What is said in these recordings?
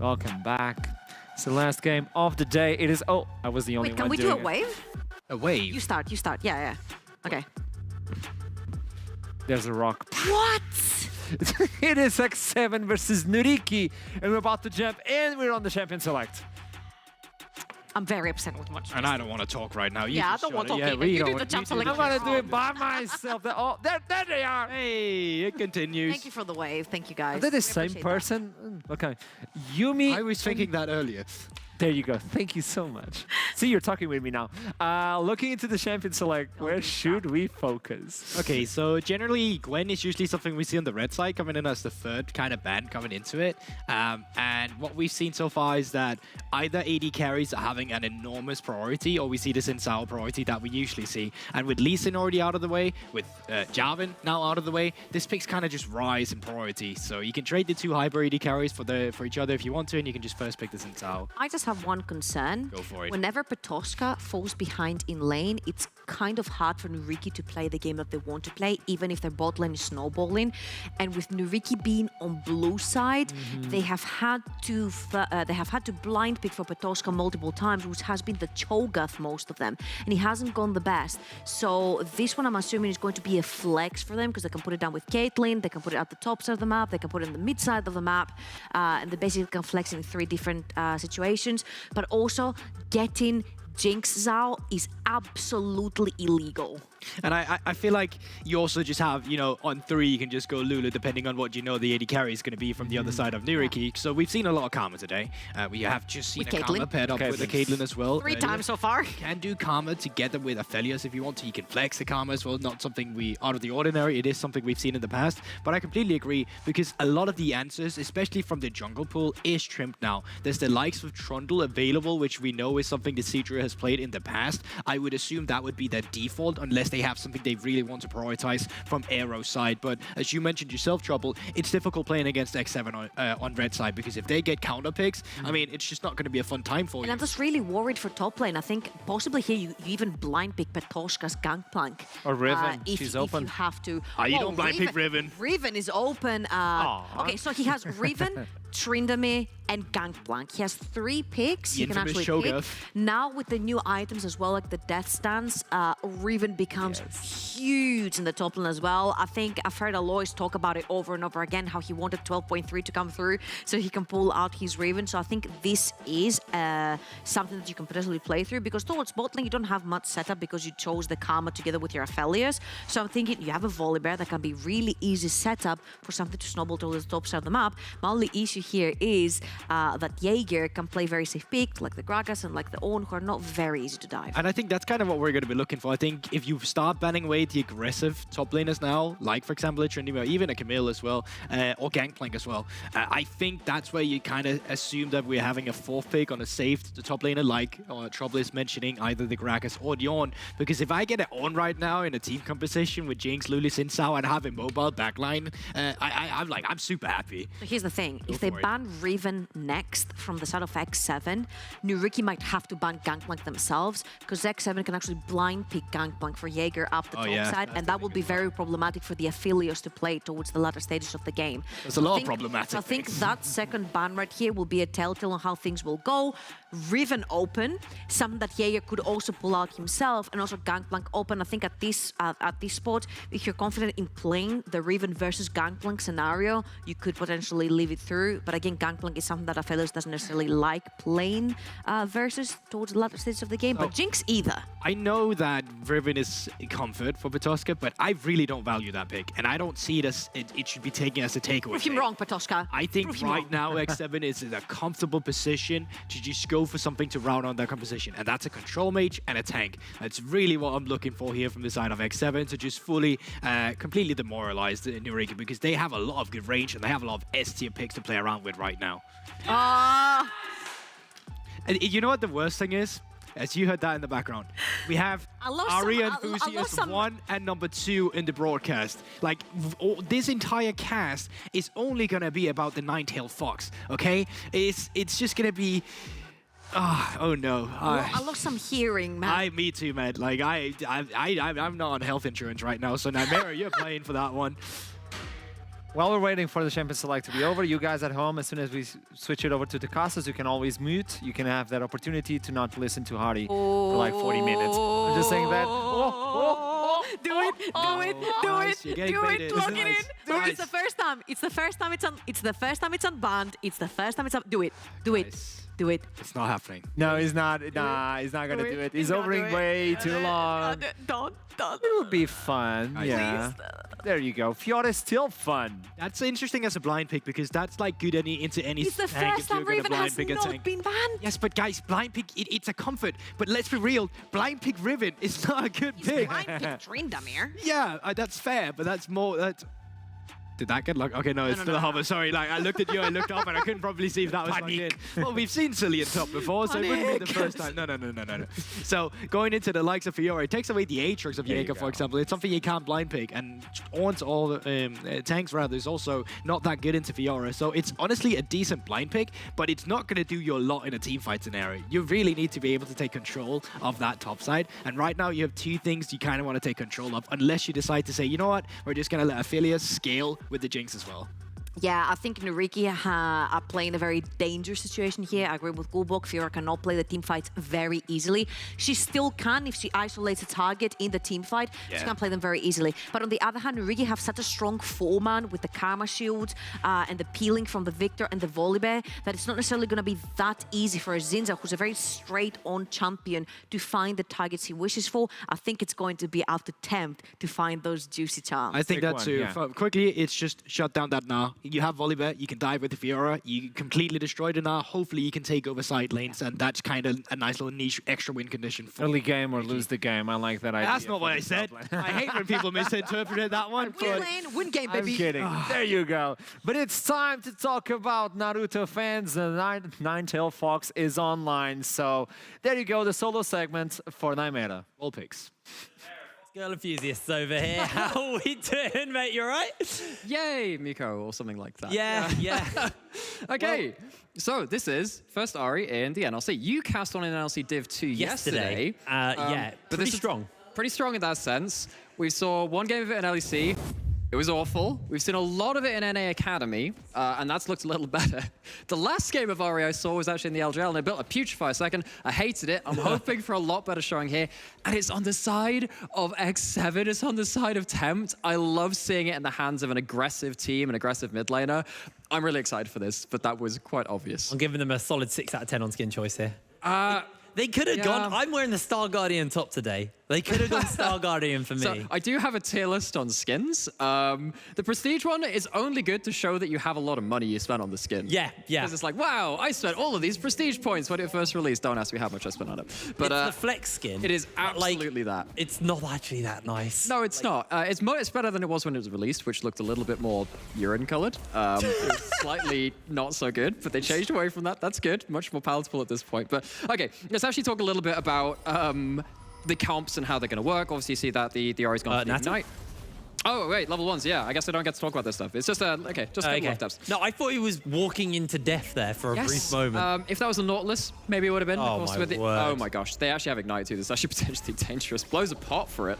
Welcome back. It's the last game of the day. It is... Oh, I was the only Wait, one can we do doing a it. wave? A wave? You start. Yeah. Okay. There's a rock. What? It is X7 versus NYYRIKKI, and we're about to jump in. We're on the champion select. I'm very upset with much. And I don't want to talk right now. You Yeah, I just don't shut want it. to talk Yeah, either. we You do don't- the jump do select. I'm gonna do it by myself. Oh, there they are. Hey, it continues. Thank you for the wave. Thank you, guys. Are they the We same appreciate that. person? Okay. Yumi. I was thinking that earlier. There you go. Thank you so much. See, you're talking with me now. Looking into the champion select, where should we focus? Okay, so generally Gwen is usually something we see on the red side coming in as the third kind of ban coming into it. And what we've seen so far is that either AD carries are having an enormous priority, or we see this in Sao priority that we usually see. And with Lee Sin already out of the way, with Jarvan now out of the way, this pick's kind of just rise in priority. So you can trade the two hyper AD carries for each other if you want to, and you can just first pick this in Sao. I just have one concern. Go for it. Whenever Petoska falls behind in lane, it's kind of hard for NYYRIKKI to play the game that they want to play, even if their bot lane is snowballing. And with NYYRIKKI being on blue side, they have had to blind pick for Petoska multiple times, which has been the Cho'Gath most of them, and he hasn't gone the best. So this one, I'm assuming, is going to be a flex for them because they can put it down with Caitlyn, they can put it at the top side of the map, they can put it in the mid side of the map, and they basically can flex in 3 different situations. But also, getting Jinx Zhao is absolutely illegal. And I feel like you also just have, you know, on 3 you can just go Lulu depending on what you know the AD carry is going to be from the other side of NYYRIKKI. So we've seen a lot of Karma today. We have just seen With a Karma Caitlyn. paired up with a Caitlyn as well. 3 times so far. You can do Karma together with Aphelios if you want to. You can flex the Karma as well. Not something out of the ordinary. It is something we've seen in the past. But I completely agree because a lot of the answers, especially from the jungle pool, is trimmed now. There's the likes of Trundle available, which we know is something the Seadra has played in the past. I would assume that would be their default unless they have something they really want to prioritize from Aero's side. But as you mentioned yourself, Trouble, it's difficult playing against X7 on red side because if they get counter picks, I mean, it's just not going to be a fun time for And you. I'm just really worried for top lane. I think possibly here you even blind pick Petoska's Gangplank. Or Riven. If She's you open. have to. You don't blind pick Riven. Riven is open. Okay, so he has Riven, Tryndamere, and Gangplank. He has 3 picks. The You can infamous actually pick. Cho'Gath. Now with the new items as well, like the Death Stance, Riven becomes huge in the top lane as well. I think I've heard Alois talk about it over and over again, how he wanted 12.3 to come through so he can pull out his Riven. So I think this is something that you can potentially play through, because towards bot lane you don't have much setup because you chose the Karma together with your Aphelios. So I'm thinking you have a Volibear that can be really easy setup for something to snowball towards the top side of the map. My only issue here is that Jaeger can play very safe pick, like the Gragas and like the Ornn, who are not very easy to dive. And I think that's kind of what we're going to be looking for. I think if you start banning away the aggressive top laners now, like for example a Tryndamere, or even a Camille as well, or Gangplank as well, I think that's where you kind of assume that we're having a 4th pick on a safe top laner, like Trouble is mentioning, either the Gragas or the Ornn. Because if I get an Ornn right now in a team composition with Jinx, Lulu, Sin, Sao, and have a mobile backline, I'm super happy. So here's the thing, Go if they for it. ban Riven next from the side of X7, NYYRIKKI might have to ban Gangplank themselves, because X7 can actually blind pick Gangplank for Jaeger up the top yeah, side, and that will be very problematic for the Aphelios to play towards the latter stages of the game. There's a lot of problematic So I think things. that second ban right here will be a telltale on how things will go. Riven open, something that Jaeger could also pull out himself, and also Gangplank open. I think at this spot, if you're confident in playing the Riven versus Gangplank scenario, you could potentially leave it through. But again, Gangplank is something that Aphelios doesn't necessarily like playing versus towards the latter stages of the game, but Jinx either. I know that Riven is a comfort for Petoska, but I really don't value that pick, and I don't see it as it should be taken as a takeaway. Prove him pick. wrong, Petoska. I think Prove him right wrong. now X7 is in a comfortable position to just go for something to round on that composition, and that's a control mage and a tank. That's really what I'm looking for here from the side of X7, to just fully, completely demoralize the NYYRIKKI, because they have a lot of good range and they have a lot of S-tier picks to play around with right now. And you know what the worst thing is? As you heard that in the background, we have Ari Enthusiast 1 and number 2 in the broadcast. Like, this entire cast is only gonna be about the Nine-Tailed Fox, okay? It's just gonna be... oh no. I lost some hearing, man. Me too, man. Like, I'm not on health insurance right now, so Nightmare, you're playing for that one. While we're waiting for the Champion Select to be over, you guys at home, as soon as we switch it over to the Casas, you can always mute. You can have that opportunity to not listen to Hardy for like 40 minutes. I'm just saying that. Do it, Nice, you're getting baited. plug it in. Nice. Do it. It's the first time. It's the first time it's on. It's the first time it's unbanned. It's the first time it's on. Do it. Do it. Nice. Do it. It's not happening. No, he's not. Nah, he's not gonna do it. He's overing way too long. Don't. It would be fun. Yeah. There you go. Fiora is still fun. That's interesting as a blind pick because that's like good into any It's the tank first if you're time gonna Riven blind has pick a not tank. been banned. Yes, but guys, blind pick, it's a comfort. But let's be real, blind pick Riven is not a good pick. Blind pick Tryndamere. Yeah, that's fair, but that's more... Did that get luck? Okay, no, it's still a hover. Sorry, like I looked at you, I looked up, and I couldn't probably see if that was like it. Well, we've seen Cillian top before, so it wouldn't be the first time. No. So going into the likes of Fiora, it takes away the Aatrox of Jaeger, for example. It's something you can't blind pick, and Ornn's all tanks rather is also not that good into Fiora. So it's honestly a decent blind pick, but it's not going to do you a lot in a team fight scenario. You really need to be able to take control of that top side, and right now you have two things you kind of want to take control of, unless you decide to say, you know what, we're just going to let Aphelios scale with the Jinx as well. Yeah, I think NYYRIKKI are playing a very dangerous situation here. I agree with Gulbok. Fiora cannot play the team fights very easily. She still can if she isolates a target in the team fight. Yeah. She can play them very easily. But on the other hand, NYYRIKKI have such a strong foreman with the Karma Shield and the peeling from the Victor and the Volibear that it's not necessarily going to be that easy for a Zinza, who's a very straight-on champion, to find the targets he wishes for. I think it's going to be out to tempt to find those juicy charms. I think that too. Yeah. Quickly, it's just shut down that Gnar. You have Volibear, you can dive with the Fiora, you completely destroy the Gnar, hopefully you can take over side lanes, and that's kind of a nice little niche extra win condition for early game or lose the game. I like that idea. That's not what I said. I hate when people misinterpret that one. Win lane, win game, baby. I'm kidding. There you go. But it's time to talk about Naruto fans. The Ninetale Fox is online. So there you go, the solo segment for NYYRIKKI. All picks. Girl enthusiasts over here. How are we doing, mate? You all right? Yay, Miko, or something like that. Yeah. Okay, so this is first Ari in the NLC. You cast on an NLC Div 2 yesterday. Yeah, but pretty this strong. Pretty strong in that sense. We saw one game of it in LEC. It was awful. We've seen a lot of it in NA Academy, and that's looked a little better. The last game of Ari I saw was actually in the LGL, and I built a Putrefy second. I hated it. I'm hoping for a lot better showing here. And it's on the side of X7. It's on the side of Tempt. I love seeing it in the hands of an aggressive team, an aggressive mid laner. I'm really excited for this, but that was quite obvious. I'm giving them a solid 6 out of 10 on skin choice here. They could have gone. I'm wearing the Star Guardian top today. They could have gone Star Guardian for me. So I do have a tier list on skins. The Prestige one is only good to show that you have a lot of money you spent on the skin. Yeah. Because it's like, wow, I spent all of these Prestige points when it first released. Don't ask me how much I spent on it. But it's the flex skin. It is absolutely that. It's not actually that nice. No, it's not. It's better than it was when it was released, which looked a little bit more urine-colored. It was slightly not so good, but they changed away from that. That's good. Much more palatable at this point. But okay, let's actually talk a little bit about the comps and how they're going to work. Obviously, you see that the Ari's gone for Ignite. Oh, wait, level 1s, yeah. I guess I don't get to talk about this stuff. It's just, okay, just a couple of steps. No, I thought he was walking into death there for a brief moment. If that was a Nautilus, maybe it would have been. Oh, my word. Oh, my gosh. They actually have Ignite, too. This is actually potentially dangerous. Blows a pot for it.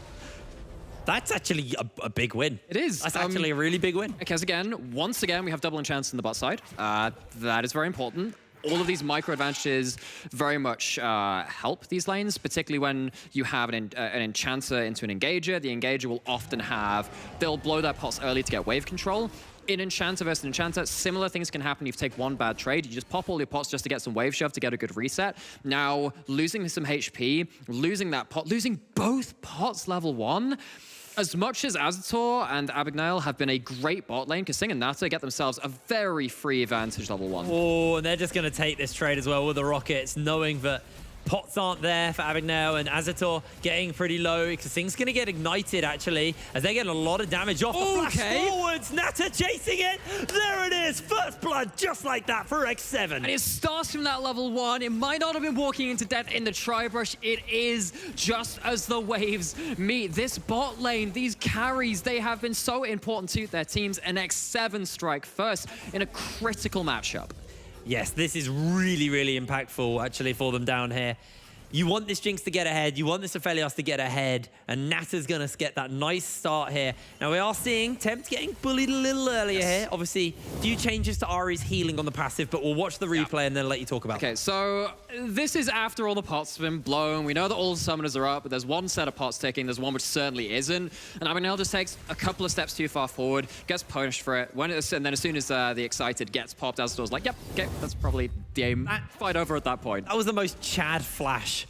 That's actually a big win. It is. That's actually a really big win. Okay, because once again, we have double enchants in the bot side. That is very important. All of these micro advantages very much help these lanes, particularly when you have an enchanter into an engager. The engager will often they'll blow their pots early to get wave control. In Enchanter versus Enchanter, similar things can happen if you take one bad trade. You just pop all your pots just to get some wave shove to get a good reset. Now, losing some HP, losing that pot, losing both pots level 1, as much as Aztor and Abigail have been a great bot lane, because Sing and Nata get themselves a very free advantage level 1. Oh, and they're just going to take this trade as well with the Rockets, knowing that pots aren't there for Abigail and Aztor getting pretty low because Sing's going to get ignited, actually, as they get a lot of damage off the flash forwards. Nata chasing it. There it is. First blood, just like that for X7. And it starts from that level 1. It might not have been walking into death in the tri-brush. It is just as the waves meet. This bot lane, these carries, they have been so important to their teams. An X7 strike first in a critical matchup. Yes, this is really, really impactful, actually, for them down here. You want this Jinx to get ahead. You want this Aphelios to get ahead. And Natter's going to get that nice start here. Now, we are seeing Tempt getting bullied a little earlier here. Obviously, few changes to Ari's healing on the passive, but we'll watch the replay and then let you talk about it. Okay, so this is after all the pots have been blown. We know that all the summoners are up, but there's one set of pots ticking. There's one which certainly isn't. And Abagnale just takes a couple of steps too far forward, gets punished for it. And then as soon as the Excited gets popped, Azator's like, yep, okay, that's probably the aim. Fight over at that point. That was the most Chad flash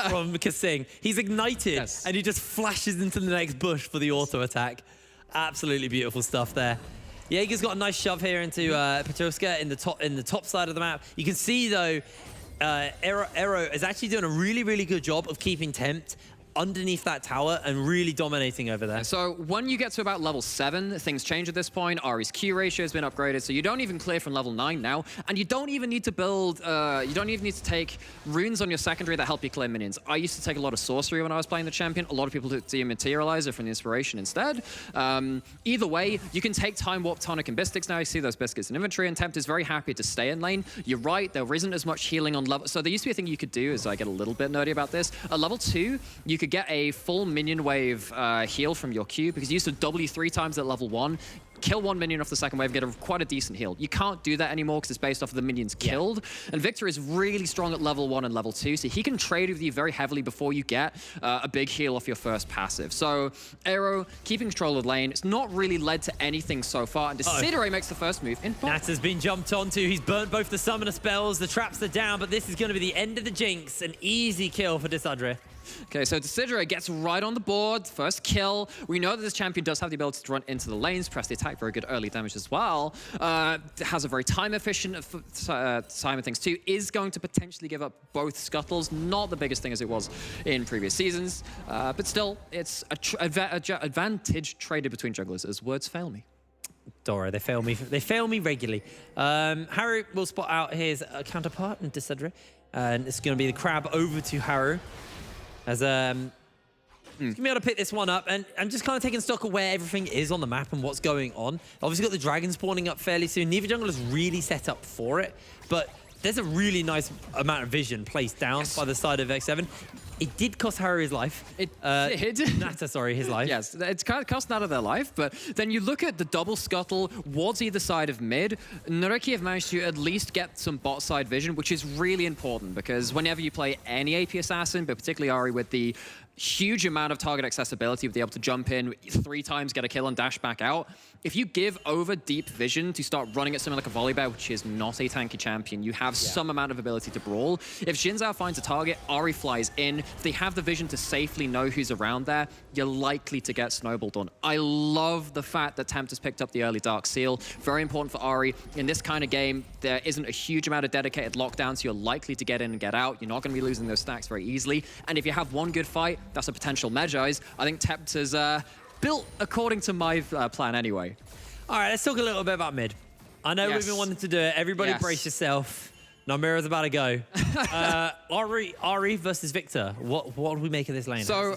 from Kasing. He's ignited, and he just flashes into the next bush for the auto attack. Absolutely beautiful stuff there. Jaeger's got a nice shove here into Petruska in the top side of the map. You can see though, Aero is actually doing a really, really good job of keeping Tempt underneath that tower and really dominating over there. So when you get to about level 7, things change at this point. Ari's Q ratio has been upgraded, so you don't even clear from level 9 now, and you don't even need to build, you don't even need to take runes on your secondary that help you clear minions. I used to take a lot of sorcery when I was playing the champion. A lot of people do Materializer from the Inspiration instead. Either way, you can take Time Warp, Tonic, and Bistics now. You see those biscuits in inventory, and Tempt is very happy to stay in lane. You're right, there isn't as much healing on level. So there used to be a thing you could do, as I get a little bit nerdy about this. At level 2, you could get a full minion wave heal from your Q, because you used to W 3 times at level 1, kill one minion off the second wave, get quite a decent heal. You can't do that anymore because it's based off of the minions killed. And Victor is really strong at level 1 and level 2, so he can trade with you very heavily before you get a big heal off your first passive. So Aero keeping control of the lane. It's not really led to anything so far, and Decidere makes the first move in bot. Natter's been jumped onto. He's burnt both the summoner spells. The traps are down, but this is going to be the end of the Jinx. An easy kill for Decidere. Okay, so Decidere gets right on the board, first kill. We know that this champion does have the ability to run into the lanes, press the attack, very good early damage as well. Has a very time-efficient time of things too, is going to potentially give up both scuttles. Not the biggest thing as it was in previous seasons, but still, it's advantage traded between jugglers, as words fail me. Dora, they fail me. They fail me regularly. Haru will spot out his counterpart in Decidere, and it's going to be the crab over to Haru. As he's going to be able to pick this one up, and I'm just kind of taking stock of where everything is on the map and what's going on. Obviously got the dragon spawning up fairly soon. Neither jungle is really set up for it, but there's a really nice amount of vision placed down by the side of X7. It did cost Harry his life. It did. Natter, sorry, his life. Yes, it's cost Natter their life, but then you look at the double scuttle towards either side of mid. NYYRIKKI have managed to at least get some bot side vision, which is really important, because whenever you play any AP assassin, but particularly Ari with the huge amount of target accessibility, with be able to jump in 3 times, get a kill, and dash back out. If you give over deep vision to start running at something like a Volibear, which is not a tanky champion, you have some amount of ability to brawl. If Xin Zhao finds a target, Ari flies in. If they have the vision to safely know who's around there, you're likely to get snowballed on. I love the fact that Tempt has picked up the early Dark Seal. Very important for Ari. In this kind of game, there isn't a huge amount of dedicated lockdown, so you're likely to get in and get out. You're not going to be losing those stacks very easily. And if you have one good fight, that's a potential Medjai's. I think Tempt is built according to my plan anyway. All right, let's talk a little bit about mid. I know we've been wanting to do it. Everybody brace yourself. Namira's about to go. Ari versus Victor. What do we make of this lane? So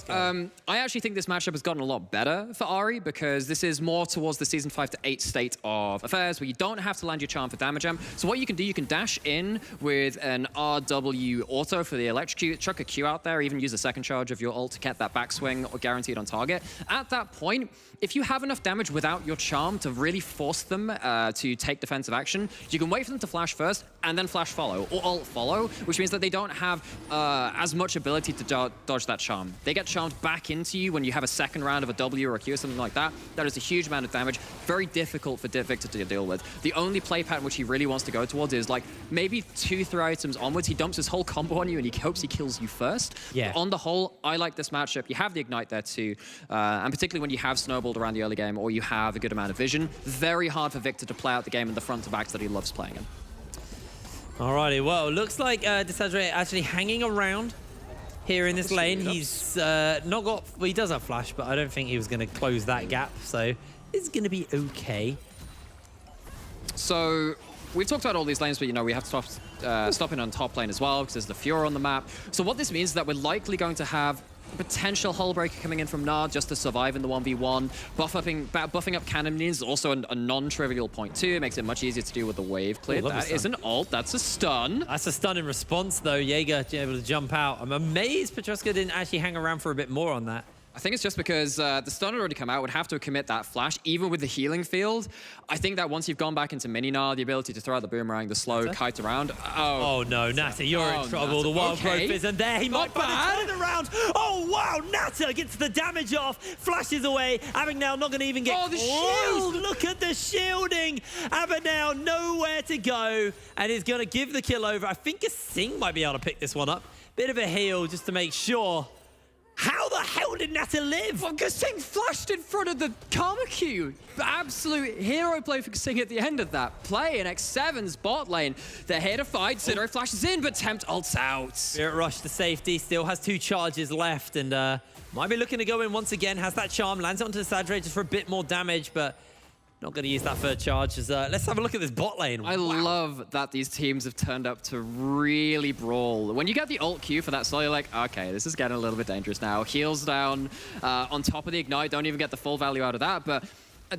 I actually think this matchup has gotten a lot better for Ari, because this is more towards the Season 5 to 8 state of affairs, where you don't have to land your charm for damage amp. So what you can do, you can dash in with an RW auto for the electrocute, chuck a Q out there, even use a second charge of your ult to get that backswing or guaranteed on target. At that point, if you have enough damage without your charm to really force them to take defensive action, you can wait for them to flash first and then flash follow, or ult follow, which means that they don't have as much ability to dodge that charm. They get charmed back into you when you have a second round of a W or a Q or something like that. That is a huge amount of damage. Very difficult for Victor to deal with. The only play pattern which he really wants to go towards is like maybe 2-3 items onwards. He dumps his whole combo on you and he hopes he kills you first. Yeah. But on the whole, I like this matchup. You have the Ignite there too, and particularly when you have snowballed around the early game or you have a good amount of vision, very hard for Victor to play out the game in the front to backs that he loves playing in. Alrighty, well, looks like Decidere actually hanging around here in this lane. He's not got, well, he does have flash, but I don't think he was going to close that gap, so it's going to be okay. So we've talked about all these lanes, but you know we have to stop in on top lane as well, because there's the Fiora on the map. So what this means is that we're likely going to have potential hull breaker coming in from Nard just to survive in the 1v1. Buffing up cannon is also a non-trivial point too. It makes it much easier to deal with the wave clear. That is an ult. That's a stun. That's a stun in response, though. Jaeger able to jump out. I'm amazed Petruska didn't actually hang around for a bit more on that. I think it's just because the stun had already come out, would have to commit that flash, even with the healing field. I think that once you've gone back into mini-Nard, the ability to throw out the boomerang, the slow kite around. Oh no, Nata, you're in trouble. Nata. The wild growth Okay. isn't there. He might find it around. Oh wow, Nata gets the damage off, flashes away. Abagnale not going to even get the close. shield! Look at the shielding. Abagnale nowhere to go, and is going to give the kill over. I think Sing might be able to pick this one up. Bit of a heal just to make sure. How the hell did Nata live? Well, Sing flashed in front of the Karma Q. Absolute hero play for Sing at the end of that play. And X7's bot lane, they're here to fight. Sidero flashes in, but Tempt ults out. Spirit Rush to safety, still has 2 charges left, and might be looking to go in once again. Has that charm, lands it onto the Sadre just for a bit more damage, but not going to use that third charge. Let's have a look at this bot lane. I love that these teams have turned up to really brawl. When you get the ult Q for that slow, you're like, okay, this is getting a little bit dangerous now. Heals down on top of the ignite, don't even get the full value out of that, but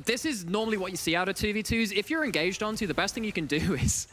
this is normally what you see out of 2v2s. If you're engaged onto, the best thing you can do is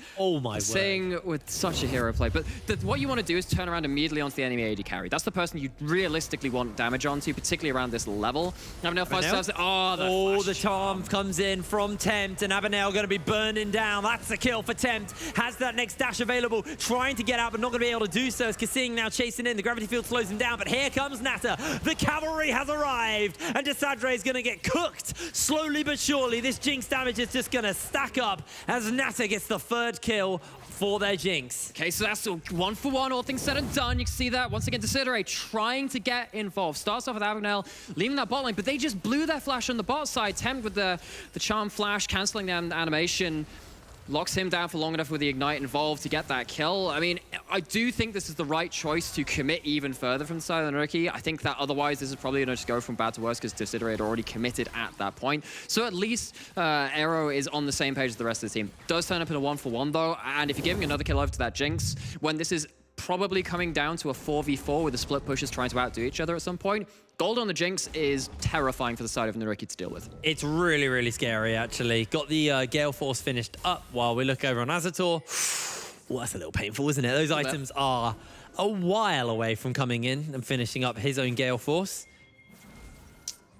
Sing with such a hero play. But what you want to do is turn around immediately onto the enemy AD carry. That's the person you realistically want damage onto, particularly around this level. Abagnale the charm comes in from Tempt, and Abagnale going to be burning down. That's the kill for Tempt. Has that next dash available, trying to get out, but not going to be able to do so as Kasing now chasing in. The gravity field slows him down, but here comes Nata. The cavalry has arrived, and Desadre is going to get cooked. Slowly but surely, this Jinx damage is just going to stack up as Nata gets the 3rd kill for their Jinx. Okay, so that's 1-for-1, all things said and done. You can see that once again, Desidere trying to get involved. Starts off with Abagnale leaving that bot lane, but they just blew their flash on the bot side. Tempt with the charm flash, cancelling the animation. Locks him down for long enough with the ignite involved to get that kill. I mean, I do think this is the right choice to commit even further from the side of NYYRIKKI. I think that otherwise this is probably going to just go from bad to worse because Desidere had already committed at that point. So at least Aero is on the same page as the rest of the team. Does turn up in a 1-for-1 though, and if you're giving another kill over to that Jinx, when this is probably coming down to a 4v4 with the split pushers trying to outdo each other at some point, gold on the Jinx is terrifying for the side of NYYRIKKI to deal with. It's really, really scary, actually. Got the Gale Force finished up while we look over on Azator. Oh, that's a little painful, isn't it? Those items are a while away from coming in and finishing up his own Gale Force.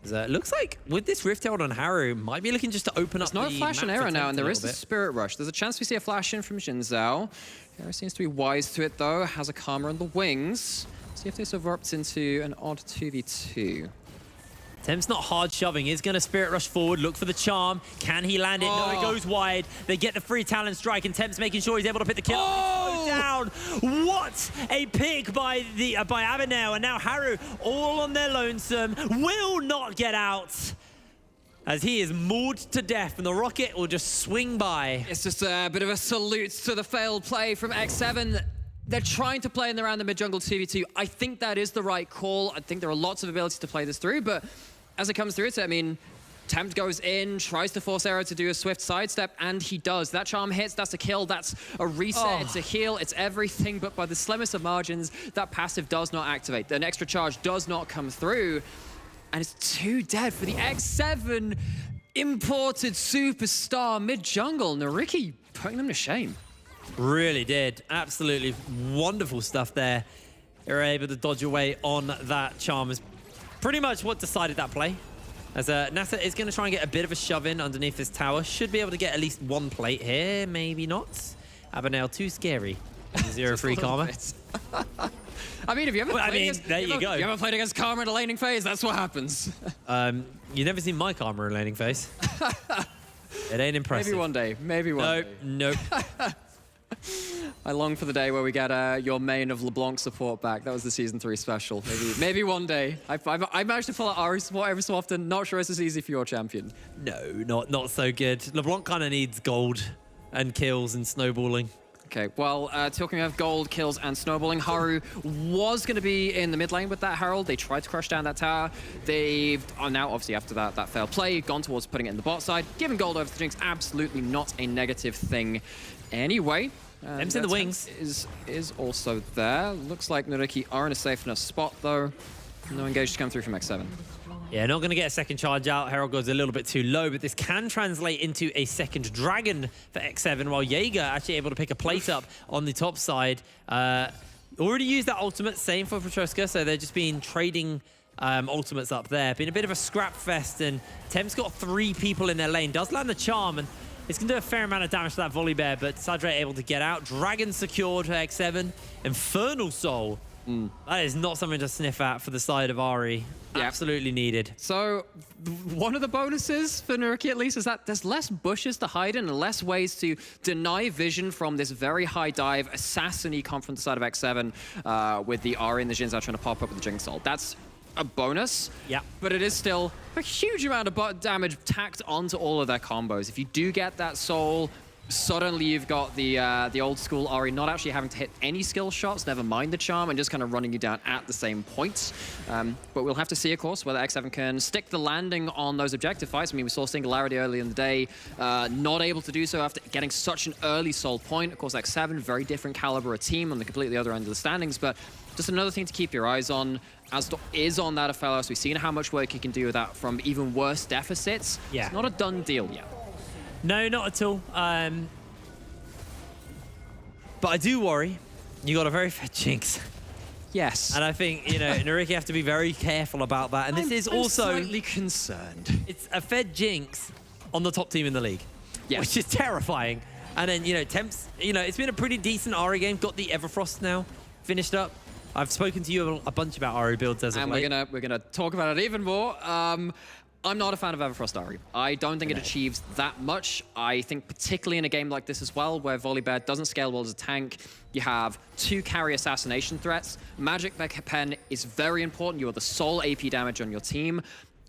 It looks like with this Rift Herald on Haru, might be looking just to open up the There's no flash on Aero now, and there is the bit. Spirit Rush. There's a chance we see a flash in from Xin Zhao. Aero seems to be wise to it, though. Has a Karma on the wings. See if this erupts into an odd 2v2. Tempt's not hard shoving. He's going to Spirit Rush forward, look for the charm. Can he land it? No, it goes wide. They get the free Talon Strike, and Tempt's making sure he's able to pick the kill. Oh! Down. What a pick by Abagnale, and now Haru all on their lonesome. Will not get out as he is mauled to death, and the rocket will just swing by. It's just a bit of a salute to the failed play from X7. They're trying to play in around the mid-jungle 2v2. I think that is the right call. I think there are lots of abilities to play this through, but as it comes through it, I mean, Tempt goes in, tries to force Aero to do a swift sidestep, and he does. That charm hits, that's a kill, that's a reset, it's a heal, it's everything, but by the slimmest of margins, that passive does not activate. An extra charge does not come through, and it's 2 dead for the X7 imported superstar mid-jungle. NYYRIKKI putting them to shame. Really did. Absolutely wonderful stuff there. They were able to dodge away on that charm. Is pretty much what decided that play. As Nata is going to try and get a bit of a shove in underneath this tower. Should be able to get at least 1 plate here. Maybe not. Abagnale too scary. 0 free Karma. I mean, have you ever played against, there you go. You ever played against Karma in a laning phase? That's what happens. You never seen my Karma in a laning phase. It ain't impressive. Maybe one day. Maybe one day. Nope. I long for the day where we get your main of LeBlanc support back. That was the Season 3 special. Maybe one day. I managed to pull out Ari support every so often. Not sure it's as easy for your champion. No, not so good. LeBlanc kind of needs gold and kills and snowballing. Okay, well, talking of gold, kills, and snowballing, Haru was going to be in the mid lane with that Herald. They tried to crush down that tower. They are now, obviously, after that failed play, gone towards putting it in the bot side. Giving gold over to Jinx, absolutely not a negative thing anyway. M's in the wings. Is also there. Looks like NYYRIKKI are in a safe enough spot, though. No engage to come through from X7. Yeah, not going to get a second charge out. Herald goes a little bit too low, but this can translate into a second dragon for X7, while Jaeger actually able to pick a plate up on the top side. Already used that ultimate, same for Petruska, so they're just been trading ultimates up there. Been a bit of a scrap fest, and Temp's got 3 people in their lane. Does land the charm, and it's going to do a fair amount of damage to that volley bear, but Sadre able to get out. Dragon secured for X7. Infernal Soul. That is not something to sniff at for the side of Ari. Yeah. Absolutely needed. So one of the bonuses for NYYRIKKI, at least, is that there's less bushes to hide in and less ways to deny vision from this very high dive, assassin-y comp from the side of X7 with the Ari and the Jinzao trying to pop up with the Jinx Soul. That's a bonus, yeah, but it is still a huge amount of damage tacked onto all of their combos. If you do get that Soul, suddenly you've got the old school Ari not actually having to hit any skill shots, never mind the charm, and just kind of running you down at the same point. But we'll have to see, of course, whether X7 can stick the landing on those objective fights. I mean, we saw Singularity early in the day, not able to do so after getting such an early Soul point. Of course, X7, very different caliber of team on the completely other end of the standings, but just another thing to keep your eyes on. Astor is on that Ophelos. We've seen how much work he can do with that from even worse deficits. Yeah. It's not a done deal yet. No, not at all. But I do worry. You got a very fed Jinx. Yes. And I think, you know, NYYRIKKI have to be very careful about that. And this is also... I'm slightly concerned. It's a fed Jinx on the top team in the league. Yes. Which is terrifying. And then, you know, Temps, you know, it's been a pretty decent Ari game. Got the Everfrost now finished up. I've spoken to you a bunch about Ari builds as of late. And we're gonna talk about it even more. I'm not a fan of Everfrost Ari. I don't think it achieves that much. I think particularly in a game like this as well, where Volibear doesn't scale well as a tank, you have 2 carry assassination threats. Magic Pen is very important. You are the sole AP damage on your team.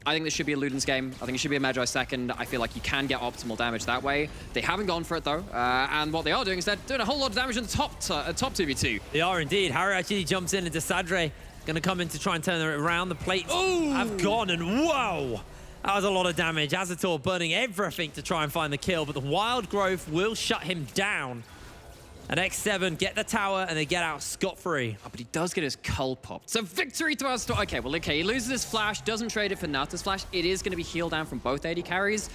I think this should be a Luden's game. I think it should be a Magi second. I feel like you can get optimal damage that way. They haven't gone for it though. And what they are doing is they're doing a whole lot of damage in the top 2v2. They are indeed. Harry actually jumps in into Sadre. Going to come in to try and turn it around. The plates have gone, and whoa! That was a lot of damage. Azator burning everything to try and find the kill, but the Wild Growth will shut him down. And X7 get the tower, and they get out scot-free. Oh, but he does get his cull popped. So victory to Azator. Okay, he loses his flash, doesn't trade it for Nata's flash. It is going to be healed down from both AD carries.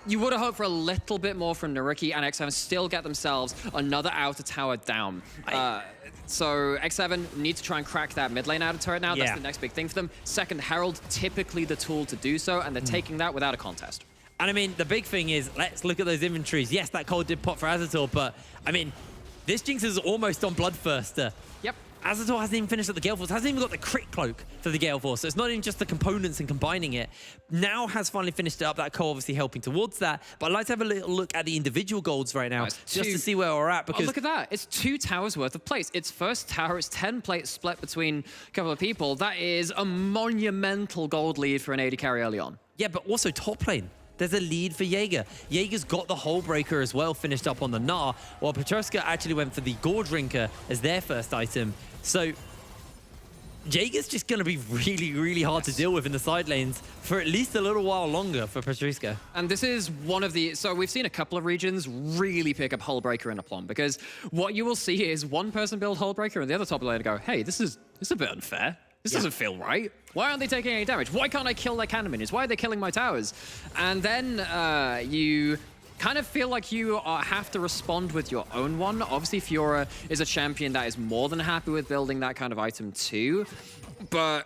You would have hoped for a little bit more from NYYRIKKI, and X7 still get themselves another outer tower down. So X7 need to try and crack that mid lane outer turret now. That's the next big thing for them. Second, Herald, typically the tool to do so, and they're taking that without a contest. And I mean, the big thing is, let's look at those inventories. Yes, that cold did pop for Azator, but I mean, this Jinx is almost on Bloodthirster. Yep. Azator hasn't even finished up the Gale Force, hasn't even got the crit cloak for the Gale Force. So it's not even just the components and combining it. Now has finally finished it up, that Cole obviously helping towards that. But I'd like to have a little look at the individual golds right now, just to see where we're at. Because look at that. It's 2 towers worth of plates. Its first tower is 10 plates split between a couple of people. That is a monumental gold lead for an AD carry early on. Yeah, but also top lane. There's a lead for Jaeger. Jaeger's got the Hull Breaker as well, finished up on the Gnar, while Petruska actually went for the Gore Drinker as their first item. So Jaeger's just going to be really, really hard to deal with in the side lanes for at least a little while longer for Petruska. And this is one of the... So we've seen a couple of regions really pick up Hull Breaker and Aplomb, because what you will see is one person build Hull Breaker and the other top lane go, hey, this is a bit unfair. This doesn't feel right. Why aren't they taking any damage? Why can't I kill their cannon minions? Why are they killing my towers? And then you kind of feel like you have to respond with your own one. Obviously, Fiora is a champion that is more than happy with building that kind of item too. But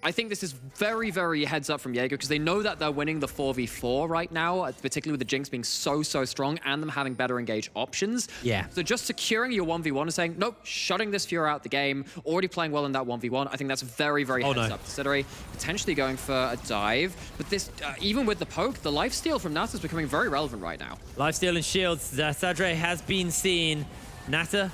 I think this is very, very heads up from Jaeger, because they know that they're winning the 4v4 right now, particularly with the Jinx being so strong and them having better engage options. Yeah. So just securing your 1v1 and saying, nope, shutting this Fiora out the game, already playing well in that 1v1, I think that's very, very heads up. Considering potentially going for a dive. But this, even with the poke, the lifesteal from Nata is becoming very relevant right now. Lifesteal and shields. Sadre has been seen. Nata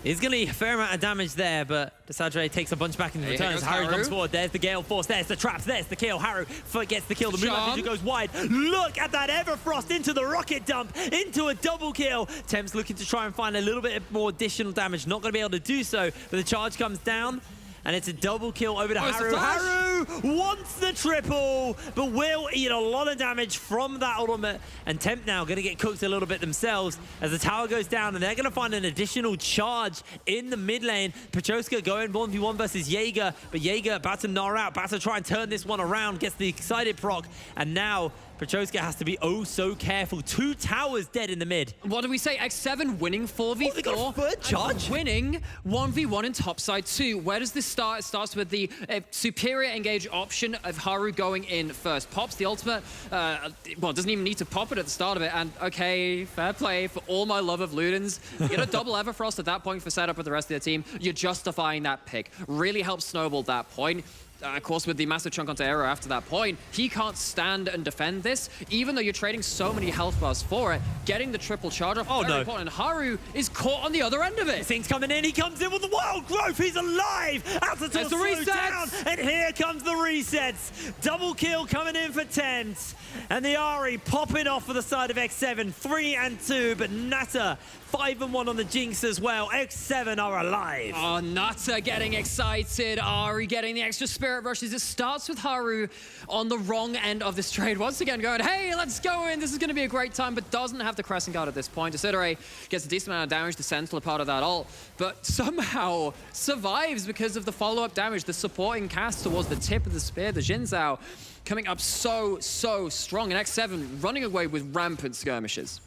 is going to be a fair amount of damage there, but Sadre takes a bunch back in return as Haru comes forward. There's the Gale Force, there's the traps, there's the kill. Haru gets the kill, the Moonlight Vision goes wide. Look at that Everfrost into the rocket dump, into a double kill. Temps looking to try and find a little bit more additional damage, not going to be able to do so, but the charge comes down, and it's a double kill over to Haru. Haru wants the triple, but will eat a lot of damage from that ultimate. And Temp now going to get cooked a little bit themselves as the tower goes down, and they're going to find an additional charge in the mid lane. Petroska going 1v1 versus Jaeger, but Jaeger about to gnaw out, about to try and turn this one around, gets the excited proc, and now Petroska has to be oh so careful. 2 towers dead in the mid. What do we say? X7 winning 4v4. They got a third charge? Winning 1v1 in topside 2. Where does this start? It starts with the superior engage option of Haru going in first. Pops the ultimate. Well, doesn't even need to pop it at the start of it. And okay, fair play for all my love of Ludens. You get a double Everfrost at that point for setup with the rest of the team. You're justifying that pick. Really helps snowball that point. Of course, with the massive chunk onto Aero after that point, he can't stand and defend this, even though you're trading so many health bars for it. Getting the triple charge off, very important. Haru is caught on the other end of it. Things coming in, he comes in with the wild growth, he's alive! There's the resets! Down, and here comes the resets. Double kill coming in for Tent. And the Ahri popping off for the side of X7, 3 and 2, but Nata 5 and 1 on the Jinx as well. X7 are alive. Oh, Nata getting excited. Ahri getting the extra spirit rushes. It starts with Haru on the wrong end of this trade. Once again going, hey, let's go in. This is going to be a great time, but doesn't have the Crescent Guard at this point. Desidere gets a decent amount of damage. The Sentinel part of that ult, but somehow survives because of the follow-up damage. The supporting cast towards the tip of the spear, the Xin Zhao, coming up so strong. And X7 running away with rampant skirmishes.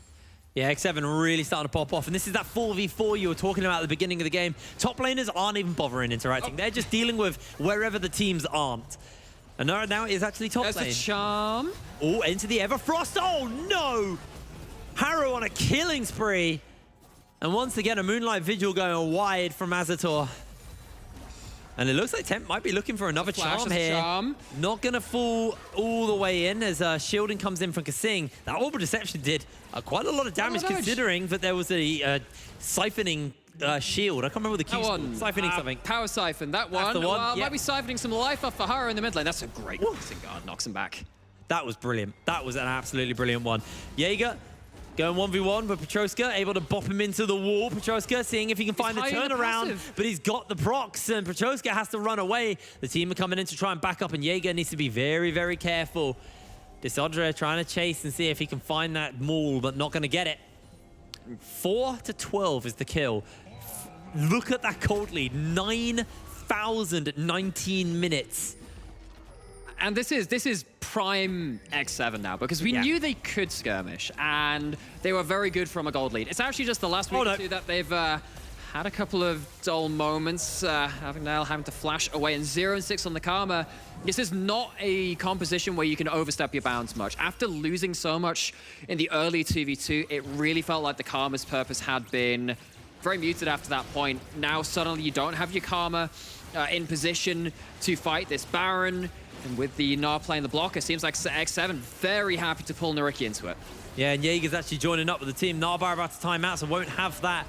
Yeah, X7 really starting to pop off. And this is that 4v4 you were talking about at the beginning of the game. Top laners aren't even bothering interacting. They're just dealing with wherever the teams aren't. And now it is actually top lane. There's the charm. Oh, into the Everfrost. Oh, no! Haru on a killing spree. And once again, a Moonlight Vigil going wide from Azator. And it looks like Temp might be looking for another charm here. Not going to fall all the way in as shielding comes in from Kasing. That Orbital Deception did quite a lot of damage considering that there was a siphoning shield. I can't remember the key. Siphoning something. Power Siphon, that one. That's the one. Might be siphoning some life off for Haru in the mid lane. That's a great Crescent Guard. Knocks him back. That was brilliant. That was an absolutely brilliant one. Jaeger going 1v1, but Petroska able to bop him into the wall. Petroska seeing if he can find the turnaround, but he's got the procs, and Petroska has to run away. The team are coming in to try and back up, and Jaeger needs to be very, very careful. Desidere trying to chase and see if he can find that maul, but not going to get it. 4-12 is the kill. Look at that cold lead, 9,019 minutes. And this is prime X7 now, because we knew they could skirmish, and they were very good from a gold lead. It's actually just the last week or two that they've had a couple of dull moments, having to flash away, and 0-6 on the Karma. This is not a composition where you can overstep your bounds much. After losing so much in the early 2v2, it really felt like the Karma's purpose had been very muted after that point. Now suddenly you don't have your Karma in position to fight this Baron. And with the Gnar playing the block, it seems like X7 very happy to pull NYYRIKKI into it. Yeah, and Jaeger's actually joining up with the team. Gnar about to time out, so won't have that.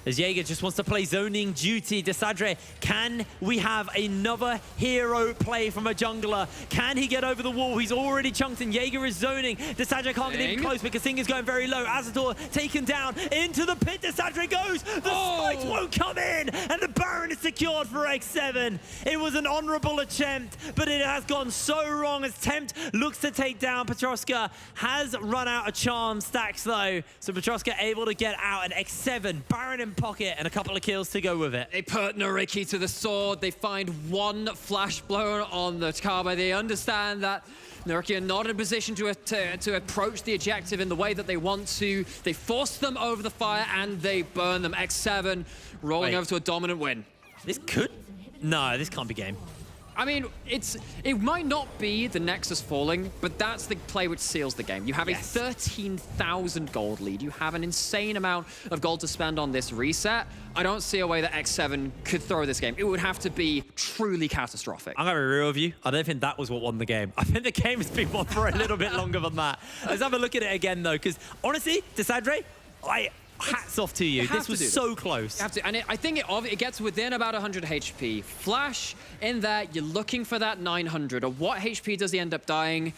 As Jaeger just wants to play zoning duty. Desidere, can we have another hero play from a jungler? Can he get over the wall? He's already chunked and Jaeger is zoning. Desidere can't get in close because Sing is going very low. Azator taken down into the pit. Desidere goes. The spikes won't come in. And the Baron is secured for X7. It was an honorable attempt, but it has gone so wrong as Tempt looks to take down Petroska. Has run out of charm stacks though. So Petroska able to get out, and X7, Baron in pocket, and a couple of kills to go with it. They put NYYRIKKI to the sword. They find one flash blow on the Karma. They understand that NYYRIKKI are not in a position to approach the objective in the way that they want to. They force them over the fire and they burn them. X7 rolling over to a dominant win. This could... No, this can't be game. I mean, it might not be the Nexus falling, but that's the play which seals the game. You have a 13,000 gold lead. You have an insane amount of gold to spend on this reset. I don't see a way that X7 could throw this game. It would have to be truly catastrophic. I'm going to be real with you. I don't think that was what won the game. I think the game has been won for a little bit longer than that. Let's have a look at it again, though, because honestly, Desidere, hats off to you. This was so close. You have to, and I think it gets within about 100 HP. Flash in there, you're looking for that 900. Or what HP does he end up dying?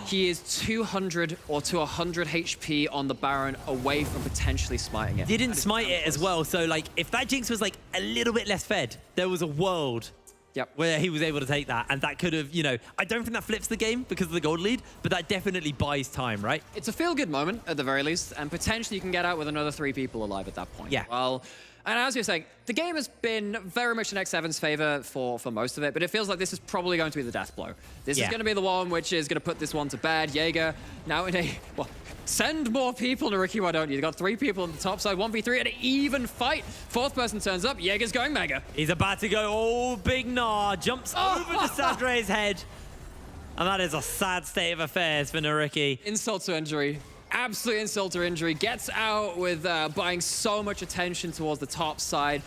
He is 200 or to 100 HP on the Baron away from potentially smiting it. He didn't smite it as well, so like if that Jinx was like a little bit less fed, there was a world Yep. Where he was able to take that, and that could have, you know, I don't think that flips the game because of the gold lead, but that definitely buys time, right? It's a feel-good moment at the very least, and potentially you can get out with another 3 people alive at that point. Yeah. Well, and as you're saying, the game has been very much in X7's favor for most of it, but it feels like this is probably going to be the death blow. This is going to be the one which is going to put this one to bed. Jaeger now in a, well, send more people, NYYRIKKI, why don't you? You've got 3 people on the top side, 1v3, an even fight. 4th person turns up, Jaeger's going mega. He's about to go, oh, big Gnar, jumps over to Sadre's head. And that is a sad state of affairs for NYYRIKKI. Insult to injury. Absolute insult to injury. Gets out with buying so much attention towards the top side.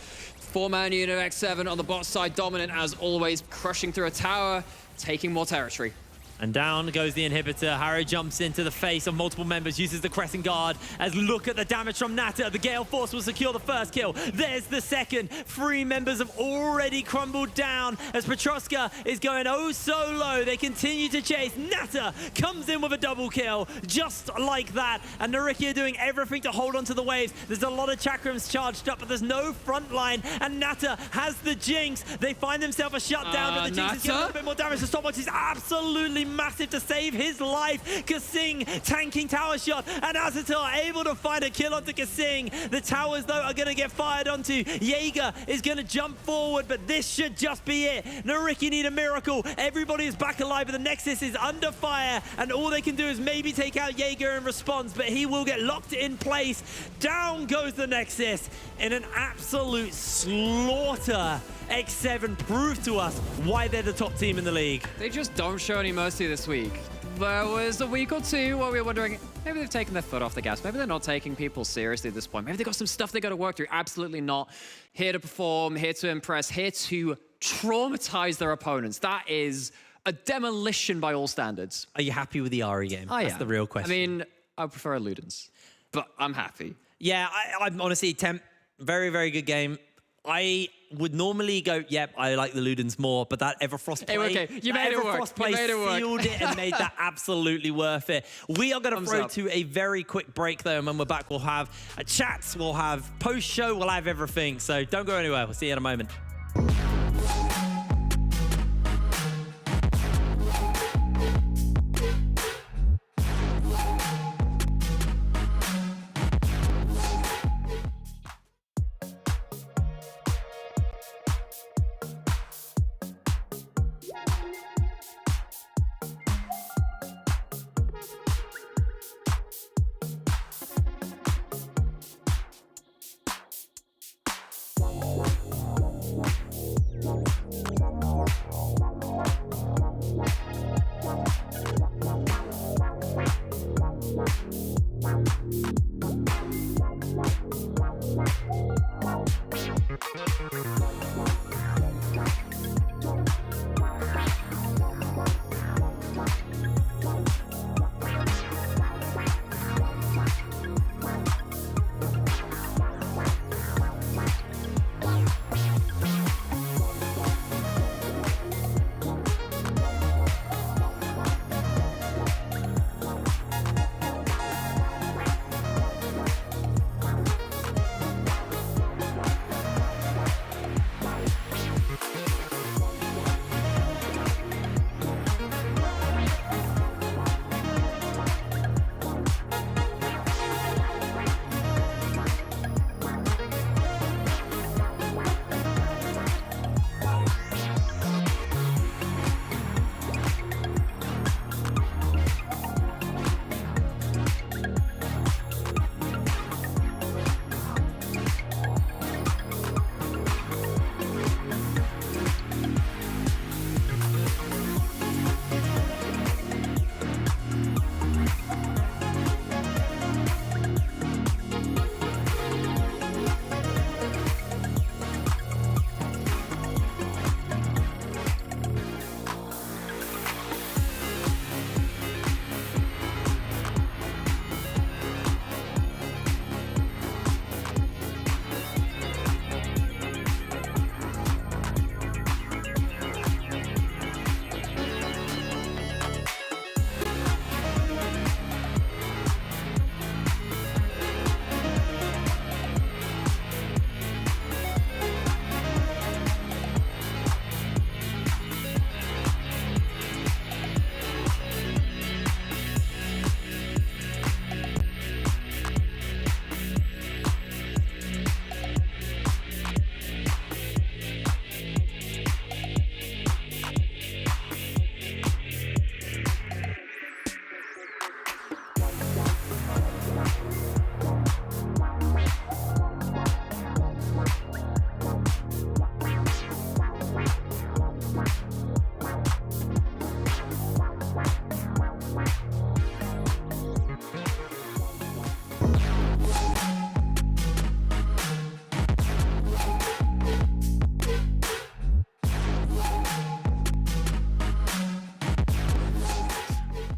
4-man unit of X7 on the bot side, dominant as always, crushing through a tower, taking more territory. And down goes the inhibitor. Harry jumps into the face of multiple members, uses the Crescent Guard. As look at the damage from Nata. The Gale Force will secure the first kill. There's the second. 3 members have already crumbled down as Petroska is going oh so low. They continue to chase. Nata comes in with a double kill, just like that. And NYYRIKKI are doing everything to hold on to the waves. There's a lot of chakrams charged up, but there's no front line. And Nata has the Jinx. They find themselves a shutdown, but the Jinx is getting a little bit more damage. The stopwatch is absolutely massive to save his life. Kasing tanking tower shot, and Azator able to find a kill onto Kasing. The towers, though, are going to get fired onto. Jaeger is going to jump forward, but this should just be it. NYYRIKKI need a miracle. Everybody is back alive, but the Nexus is under fire, and all they can do is maybe take out Jaeger in response, but he will get locked in place. Down goes the Nexus in an absolute slaughter. X7 proved to us why they're the top team in the league. They just don't show any mercy this week. There was a week or two where we were wondering, maybe they've taken their foot off the gas. Maybe they're not taking people seriously at this point. Maybe they've got some stuff they got to work through. Absolutely not. Here to perform, here to impress, here to traumatize their opponents. That is a demolition by all standards. Are you happy with the Ari game? That's the real question. I mean, I prefer Ludens, but I'm happy. Yeah, I'm honestly, Temp, very, very good game. I would normally go, yep, I like the Ludens more, but that Everfrost play, You made it work. Play sealed it and made that absolutely worth it. We are going to throw to a very quick break, though, and when we're back, we'll have chats, we'll have post-show, we'll have everything. So don't go anywhere. We'll see you in a moment.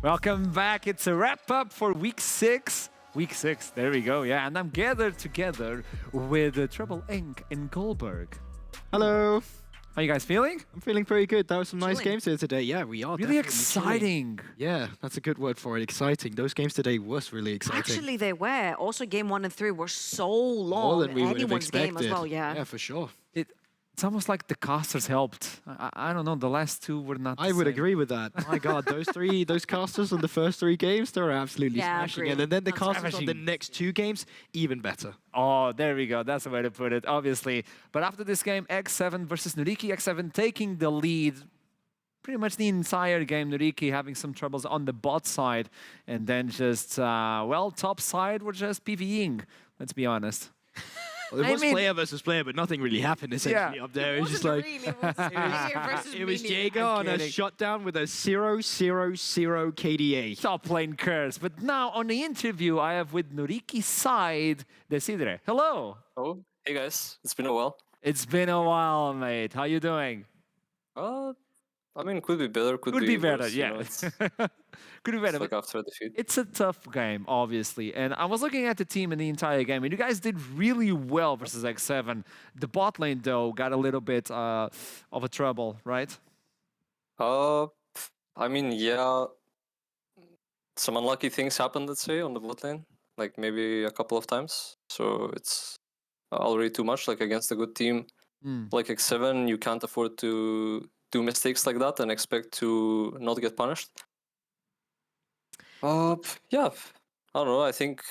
Welcome back. It's a wrap up for week 6. Week 6, there we go. Yeah, and I'm gathered together with Treble Inc. in Goldberg. Hello. How you guys feeling? I'm feeling pretty good. That was some nice Chilling. games here today. Yeah, we are. Really definitely exciting. chilling. Yeah, that's a good word for it. Exciting. Those games today was really exciting. Actually, they were. Also, game 1 and 3 were so long. More than we would have Anyone's game expected. as well, yeah. Yeah, for sure. It's almost like the casters helped. I don't know, the last 2 were not the I would same. agree with that. My God, those casters on the first 3 games, they were absolutely Yeah, smashing it. agreed. And then the That's casters on the ravaging. next 2 games, even better. Oh, there we go. That's the way to put it, obviously. But after this game, X7 versus NYYRIKKI. X7 taking the lead. Pretty much the entire game, NYYRIKKI having some troubles on the bot side. And then just, well, top side were just PvEing. Let's be honest. Well, it I was mean- player versus player, but nothing really happened essentially up there. It was just like... It was Jaeger on a kidding. shutdown with a 0-0-0 KDA. Top lane curse. But now on the interview, I have with NYYRIKKI's side, Desidre. Hello. Oh, hey guys, it's been a while. It's been a while, mate. How you doing? I mean, could be better, Could be better, worse, yeah. You know, it's, Could be better. it's like but after a defeat. it's a tough game, obviously. And I was looking at the team in the entire game, and you guys did really well versus X7. The bot lane, though, got a little bit of a trouble, right? I mean, yeah, some unlucky things happened, let's say, on the bot lane, like maybe a couple of times. So it's already too much. Like against a good team like X7, you can't afford to do mistakes like that and expect to not get punished. Yeah, I don't know. I think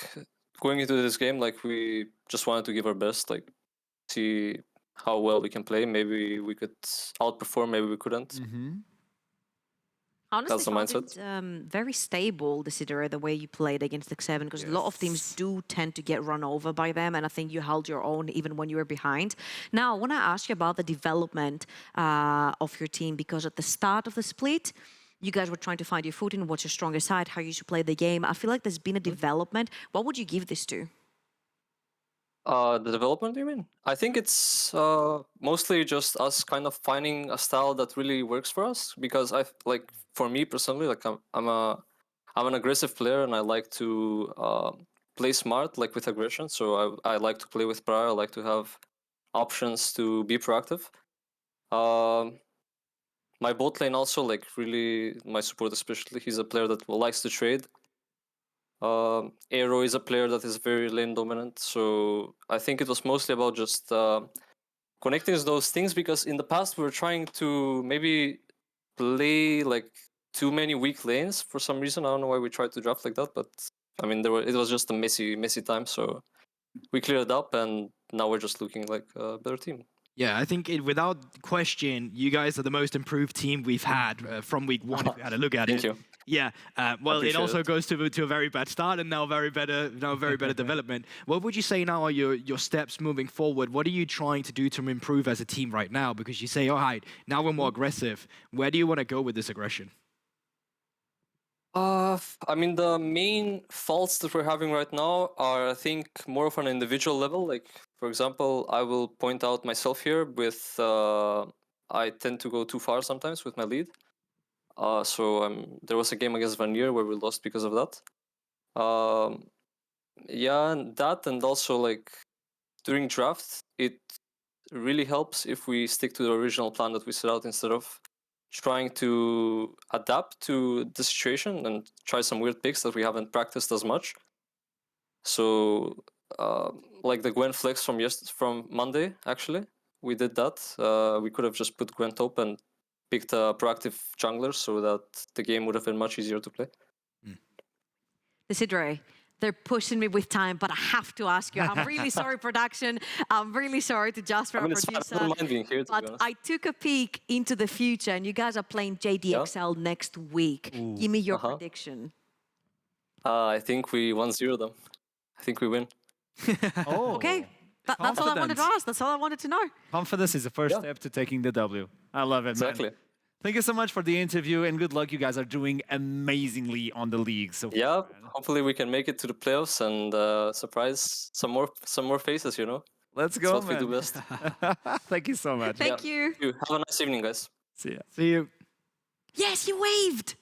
going into this game, like we just wanted to give our best, like see how well we can play. Maybe we could outperform, maybe we couldn't. Mm-hmm. Honestly, That's the found mindset. it, very stable, Desidera, the way you played against X7, because a lot of teams do tend to get run over by them, and I think you held your own even when you were behind. Now, I want to ask you about the development of your team, because at the start of the split, you guys were trying to find your footing, what's your stronger side, how you should play the game. I feel like there's been a development. What would you give this to? The development, you mean? I think it's mostly just us kind of finding a style that really works for us. Because like for me personally, like I'm an aggressive player and I like to play smart, like with aggression. So I like to play with prior. I like to have options to be proactive. My bot lane also, like really, my support especially, he's a player that likes to trade. Aero is a player that is very lane dominant, so I think it was mostly about just connecting those things, because in the past we were trying to maybe play like too many weak lanes for some reason. I don't know why we tried to draft like that, but I mean it was just a messy time, so we cleared it up and now we're just looking like a better team. Yeah, I think without question, you guys are the most improved team we've had from week 1. If you had a look at Thank it. you. Yeah, well, it Appreciate also it. goes to a very bad start and now very better development. What would you say now are your steps moving forward? What are you trying to do to improve as a team right now? Because you say, all right, now we're more aggressive. Where do you want to go with this aggression? I mean, the main faults that we're having right now are, I think, more of an individual level. Like, for example, I will point out myself here with, I tend to go too far sometimes with my lead. So there was a game against Vanir where we lost because of that. Yeah, and that, and also like during draft, it really helps if we stick to the original plan that we set out instead of trying to adapt to the situation and try some weird picks that we haven't practiced as much. So, like the Gwen flex from Monday, actually, we did that. We could have just put Gwen top and picked a proactive jungler so that the game would have been much easier to play. Desidre, they're pushing me with time, but I have to ask you. I'm really sorry, production. I'm really sorry to Jasper, I mean, our it's fine. I producer. don't mind being here, to be But honest. I took a peek into the future, and you guys are playing JDXL next week. Give me your prediction. I think we 1-0 them. I think we win. Oh, Okay, that's all I wanted to Confidence. ask. That's all I wanted to know. Confidence is the first Yeah. step to taking the W. I love it, man. Exactly. Thank you so much for the interview, and good luck. You guys are doing amazingly on the league. So Yeah, hopefully we can make it to the playoffs and surprise some more faces, you know? let's That's go, what we do man. best. Thank you so much. Thank you. Have a nice evening, guys. See ya. See you. Yes, he waved.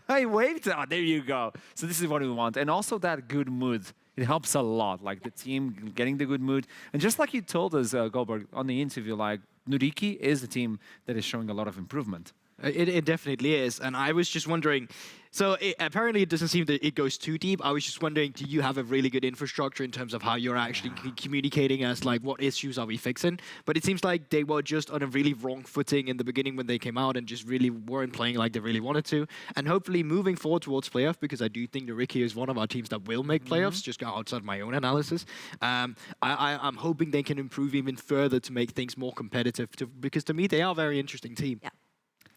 I waved. Oh, there you go. So this is what we want. And also that good mood. It helps a lot, like the team getting the good mood. And just like you told us, Goldberg, on the interview, like NYYRIKKI is the team that is showing a lot of improvement. It definitely is. And I was just wondering, so apparently it doesn't seem that it goes too deep. I was just wondering, do you have a really good infrastructure in terms of how you're actually communicating as like what issues are we fixing? But it seems like they were just on a really wrong footing in the beginning when they came out and just really weren't playing like they really wanted to. And hopefully moving forward towards playoff, because I do think NYYRIKKI is one of our teams that will make playoffs, just outside my own analysis. I'm hoping they can improve even further to make things more competitive, because to me they are a very interesting team. Yeah.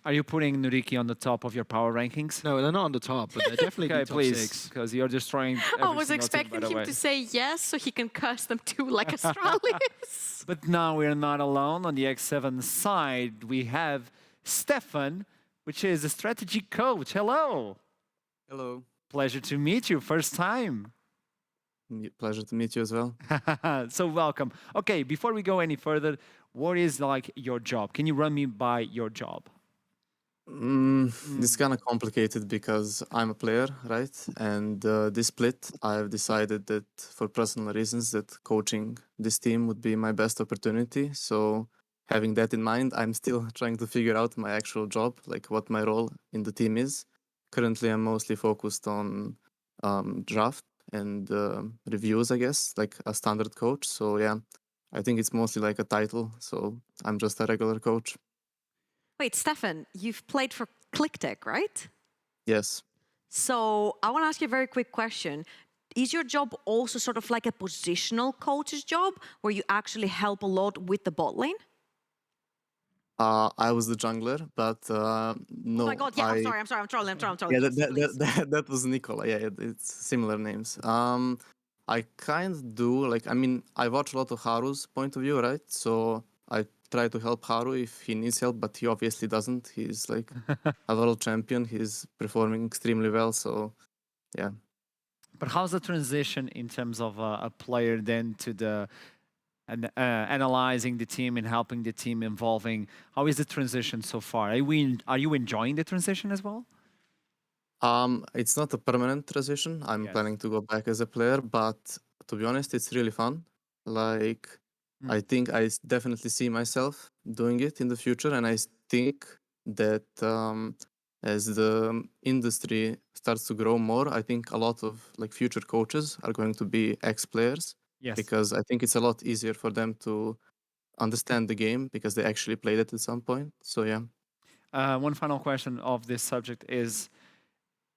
Are you putting NYYRIKKI on the top of your power rankings? No, they're not on the top, but they're definitely Okay, in top please, 6. because you're destroying every I was single expecting team, by the him way. to say yes so he can curse them too like Astralis. But now we're not alone. On the X7 side, we have Stefan, which is a strategy coach. Hello. Hello. Pleasure to meet you. First time. Pleasure to meet you as well. So welcome. Okay, before we go any further, what is like your job? Can you run me by your job? It's kind of complicated because I'm a player, right? And this split, I've decided that for personal reasons that coaching this team would be my best opportunity. So having that in mind, I'm still trying to figure out my actual job, like what my role in the team is. Currently, I'm mostly focused on draft and reviews, I guess, like a standard coach. So yeah, I think it's mostly like a title. So I'm just a regular coach. Wait, Stefan, you've played for ClickTech, right? Yes. So I want to ask you a very quick question. Is your job also sort of like a positional coach's job where you actually help a lot with the bot lane? I was the jungler, but no. Oh my God, yeah, I'm sorry, I'm trolling. Yeah, Yes, please. that was Nicola. Yeah, it's similar names. I kind of do, like, I mean, I watch a lot of Haru's point of view, right? So I try to help Haru if he needs help, but he obviously doesn't. He's like a world champion. He's performing extremely well, so yeah. But how's the transition in terms of a player then to the analyzing the team and helping the team evolving? How is the transition so far? Are you enjoying the transition as well? It's not a permanent transition. I'm Yes. planning to go back as a player, but to be honest, it's really fun. Like, I think definitely see myself doing it in the future, and I think that as the industry starts to grow more, I think a lot of like future coaches are going to be ex-players. Yes. Because I think it's a lot easier for them to understand the game because they actually played it at some point. So yeah. One final question of this subject is,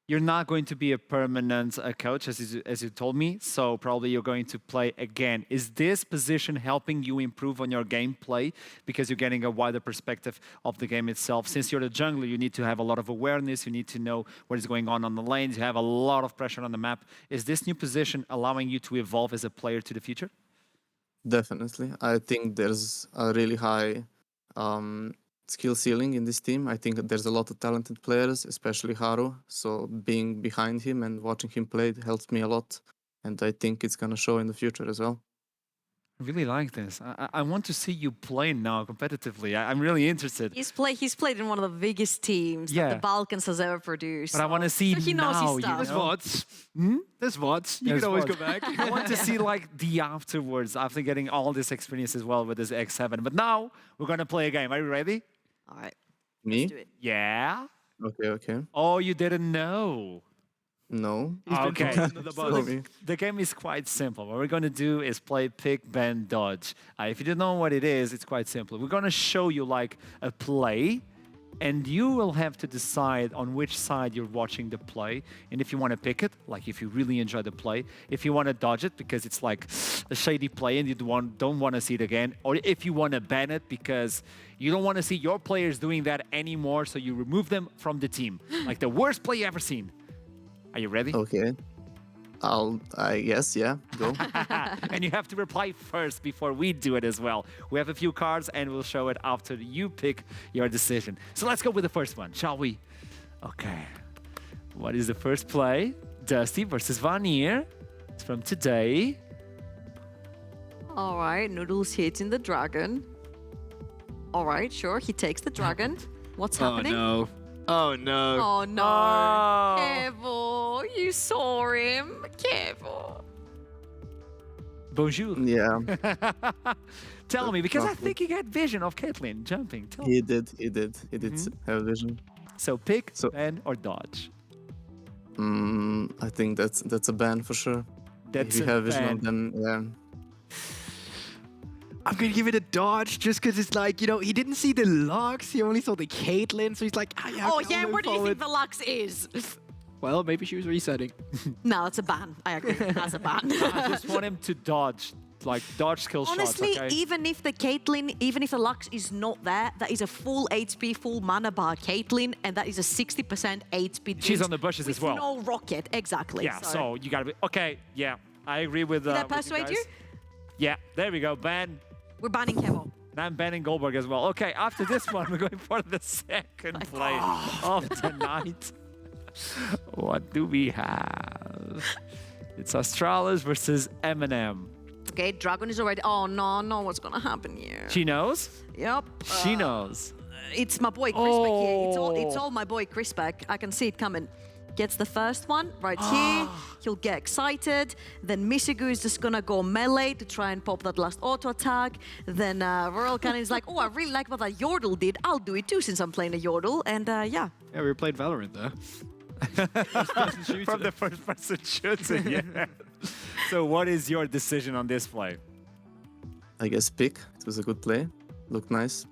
you're not going to be a permanent coach, as you told me, so probably you're going to play again. Is this position helping you improve on your gameplay because you're getting a wider perspective of the game itself? Since you're the jungler, you need to have a lot of awareness, you need to know what is going on the lanes, you have a lot of pressure on the map. Is this new position allowing you to evolve as a player to the future? Definitely. I think there's a really high skill ceiling in this team. I think there's a lot of talented players, especially Haru. So being behind him and watching him play helps me a lot. And I think it's going to show in the future as well. I really like this. I want to see you play now competitively. I'm really interested. He's played in one of the biggest teams that the Balkans has ever produced. But I want to see so he knows now, his stuff. There's VODs. There's VODs. You There's can always VODs. go back. I want to see like the afterwards after getting all this experience as well with this X7. But now we're going to play a game. Are you ready? All right, Me? let's do it. Yeah. Okay. Oh, you didn't know. No. Okay. Show me. The game is quite simple. What we're going to do is play pick, ban, dodge. If you don't know what it is, it's quite simple. We're going to show you like a play, and you will have to decide on which side you're watching the play. And if you want to pick it, like if you really enjoy the play, if you want to dodge it because it's like a shady play and you don't want to see it again, or if you want to ban it because you don't want to see your players doing that anymore, so you remove them from the team. Like the worst play you ever seen. Are you ready? Okay. I guess, yeah. Go. And you have to reply first before we do it as well. We have a few cards and we'll show it after you pick your decision. So let's go with the first one, shall we? Okay. What is the first play? Dusty versus Vanir. It's from today. All right, Noodles hitting the dragon. All right, sure, he takes the dragon. What's happening? Oh no. Oh no. Oh no. Oh. Careful. You saw him. Careful. Bonjour. Yeah, Tell me, because I not think he got vision of Caitlyn jumping. Tell me. he did. He did have vision. So pick, So- ban, or dodge. I think that's a ban for sure. That's if you a have vision ban. on them, yeah. I'm gonna give it a dodge just because it's like, you know, he didn't see the Lux, he only saw the Caitlyn, so he's like, yeah, Oh I'll yeah, move where do you think forward. the Lux is? Well, maybe she was resetting. No, it's a ban. I agree. That's a ban. I just want him to dodge, like dodge skill Honestly, shots. Okay? even if the Caitlyn, even if the Lux is not there, that is a full HP, full mana bar Caitlyn, and that is a 60% HP. She's boost on the bushes with as well. No rocket, exactly. Yeah, so you gotta be okay. Yeah, I agree with. Did that with persuade you? guys. Yeah, there we go. Ban. We're banning Kevo. And I'm banning Goldberg as well. Okay, after this one, we're going for the second play of the night. What do we have? It's Astralis versus Eminem. Okay, Dragon is already. Oh no, no, what's gonna happen here? She knows. Yep. She knows. It's my boy Crispec here. It's Oh. all my boy Crispec. I can see it coming. Gets the first one right here. He'll get excited. Then Misegu is just gonna go melee to try and pop that last auto attack. Then Royal Cannon is like, oh, I really like what that Yordle did. I'll do it too since I'm playing a Yordle. And yeah. Yeah, we were playing Valorant there. From the first person shooting. Yeah. So, what is your decision on this play? I guess pick. It was a good play. Looked nice.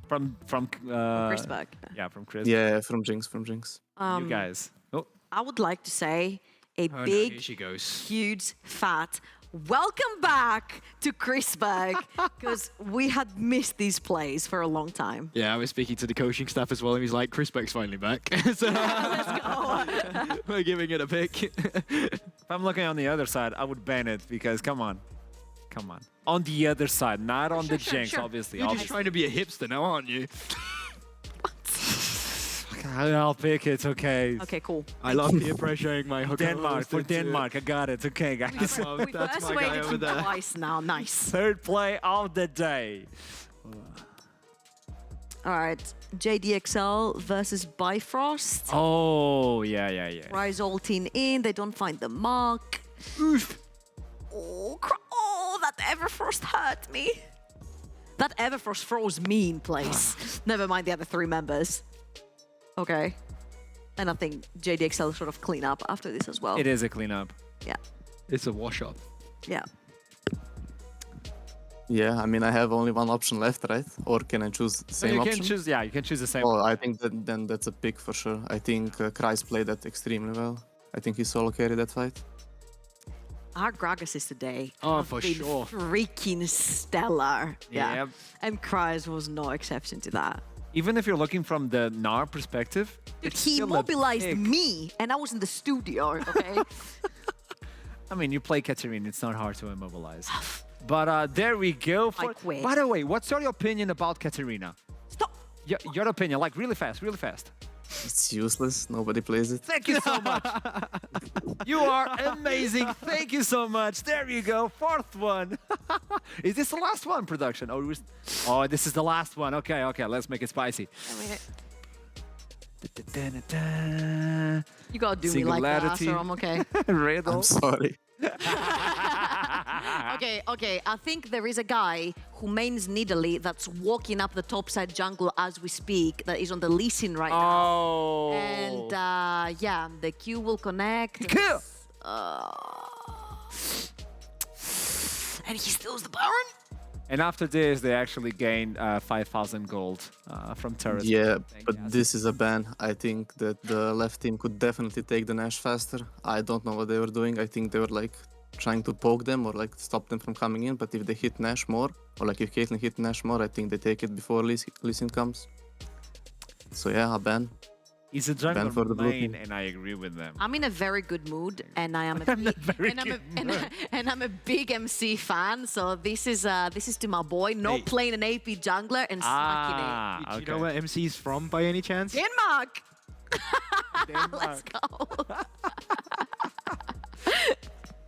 From Crispec. Yeah, from Chris. Yeah, from Jinx. You guys. Oh, I would like to say a Oh, no, big, here she goes. huge, fat welcome back to Crispec because we had missed these plays for a long time. Yeah, I was speaking to the coaching staff as well, and he's like, Chris Beck's finally back. So Let's go. we're giving it a pick. if I'm looking on the other side, I would ban it because come on. Come on. On the other side, not on the sure, Jinx, sure. obviously. You're just obviously. trying to be a hipster now, aren't you? I'll pick it, okay. Okay, cool. I love peer pressuring my hooker. Denmark, for Denmark. I got it. Okay, guys. We That's my guy persuaded over you there. twice now. Nice. Third play of the day. All right. JDXL versus Bifrost. Oh, yeah. Rise ulting in. They don't find the mark. Oh, that Everfrost hurt me. That Everfrost froze me in place. Never mind the other three members. Okay. And I think JDXL sort of clean up after this as well. It is a cleanup. Yeah. It's a wash-up. Yeah. Yeah, I mean, I have only one option left, right? Or can I choose the So same you option? can choose, yeah, you can choose the same. Oh, I think that then that's a pick for sure. I think Kreis played that extremely well. I think he solo carried that fight. Our Gragas today Oh, have for been sure. freaking stellar. Yeah. Yep. And Cries was no exception to that. Even if you're looking from the NAR perspective, Dude, it's he still a mobilized pick. me and I was in the studio, okay? I mean, you play Katarina, it's not hard to immobilize. But there we go. I quit. By the way, what's your opinion about Katarina? Stop. Your opinion, like really fast, really fast. It's useless. Nobody plays it. Thank you so much. You are amazing. Thank you so much. There you go. Fourth one. Is this the last one, production? Oh, this is the last one. Okay. Let's make it spicy. You gotta do me like that, Singularity. so I'm okay. Riddle. I'm sorry. Okay. I think there is a guy who mains Nidalee that's walking up the top side jungle as we speak that is on the Lee Sin right now. Oh. And yeah, the Q will connect. Kill. And he steals the Baron. And after this, they actually gained 5,000 gold from turrets. Yeah, Thank but you. this is a ban. I think that the left team could definitely take the Nash faster. I don't know what they were doing. I think they were like trying to poke them or like stop them from coming in. But if they hit Nash more, or like if Caitlyn hit Nash more, I think they take it before Lee Sin comes. So yeah, a ban. He's a Ban jungle for the blue main, team. and I agree with them. I'm in a very good mood, and I am a I'm not very and I'm a, good and I'm a big MC fan. So this is to my boy. No Hey. playing an AP jungler and smacking Ah, Do you okay. know where MC's from by any chance? it. Denmark. Denmark. Let's go.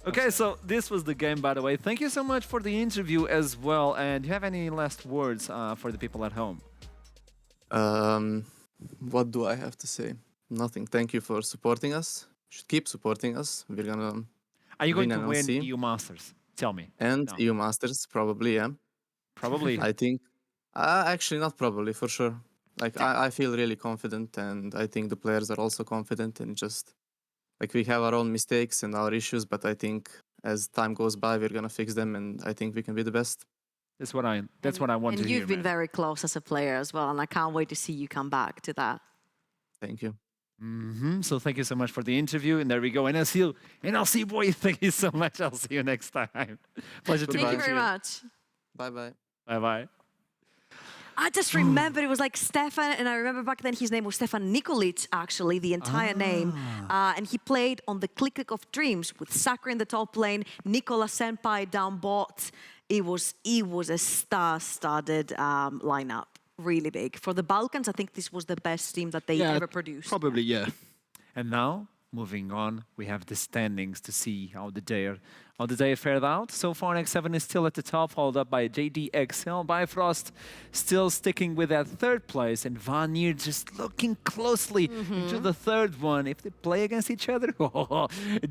Okay, so this was the game, by the way. Thank you so much for the interview as well. And do you have any last words for the people at home? What do I have to say? Nothing. Thank you for supporting us. Should keep supporting us. We're gonna Are you going win to win NLC. EU Masters? Tell me. and No. EU Masters, probably, yeah. Probably. I think, actually, not probably, for sure. Like, I feel really confident, and I think the players are also confident, and just like we have our own mistakes and our issues, but I think as time goes by, we're gonna fix them, and I think we can be the best. That's what I want to And hear. you've been man. very close as a player as well, and I can't wait to see you come back to that. Thank you. So thank you so much for the interview, and there we go. NLC boy, thank you so much. I'll see you next time. Pleasure to meet you. Thank you very much. Bye bye. Bye bye. I just remember it was like Stefan, and I remember back then his name was Stefan Nikolic, actually, the entire name. And he played on the Click of Dreams with Sakura in the top lane, Nikola Senpai down bot. It was a star-studded lineup, really big. For the Balkans, I think this was the best team that they ever produced. Probably, yeah. And now, moving on, we have the standings to see how the day fared out. So far, X7 is still at the top, followed up by JDXL. Bifrost still sticking with that third place, and Vanir just looking closely into the third one. If they play against each other,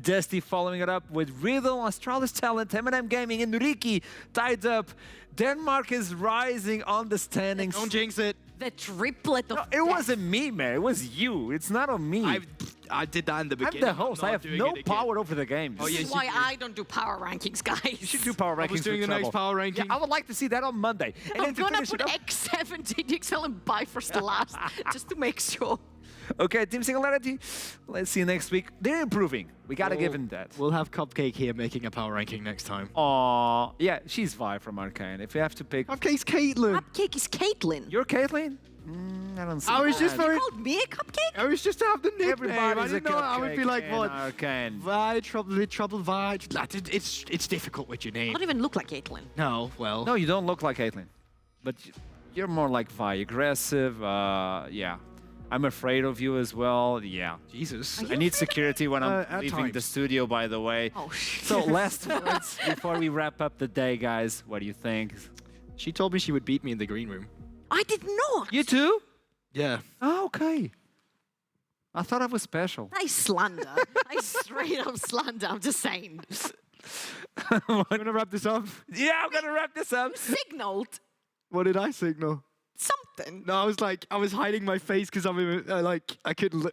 Dusty following it up with Riddle, Astralis Talent, M&M Gaming, and NYYRIKKI tied up. Denmark is rising on the standings. Don't jinx it. The triplet of It wasn't me, man. It was you. It's not on me. I did that in the I'm beginning. the host. I not have doing no it again. power over the games. Oh, This yes, is why you do. I don't do power rankings, guys. You should do power rankings. I was doing with the next Treble. power Yeah, ranking. I would like to see that on Monday. And I'm then to gonna finish put it up- X7, JDXL, and Bifrost last, just to make sure. Okay, Team Singularity. Let's see next week. They're improving. We gotta give him that. We'll have Cupcake here making a power ranking next time. Aw, yeah, she's Vi from Arcane. If you have to pick, Cupcake's Caitlyn. Cupcake is Caitlyn. you're Caitlyn. I don't see. I was just that. very. You called me a cupcake? I was just to have the nickname. I Everybody's a didn't know. I would be cupcake like, in what? Arcane. Vi, trouble, Vi. It's difficult with your I name. don't even look like Caitlyn. No, well. No, you don't look like Caitlyn, but you're more like Vi, aggressive. Yeah, I'm afraid of you as well. Yeah. Jesus. I need security when I'm At leaving the times. studio, by the way. Oh, shit. So last words before we wrap up the day, guys. What do you think? She told me she would beat me in the green room. I did not. You too? Yeah. Oh, okay. I thought I was special. I slander. I straight up slander. I'm just saying. I'm gonna wrap this up. Yeah, I'm gonna wrap this up. Signaled What did I signal? something. No, I was hiding my face because I couldn't.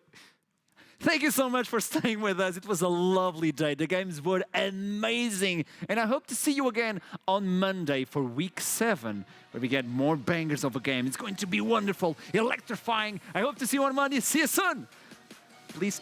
Thank you so much for staying with us. It was a lovely day. The games were amazing. And I hope to see you again on Monday for week 7, where we get more bangers of a game. It's going to be wonderful, electrifying. I hope to see you on Monday. See you soon. Please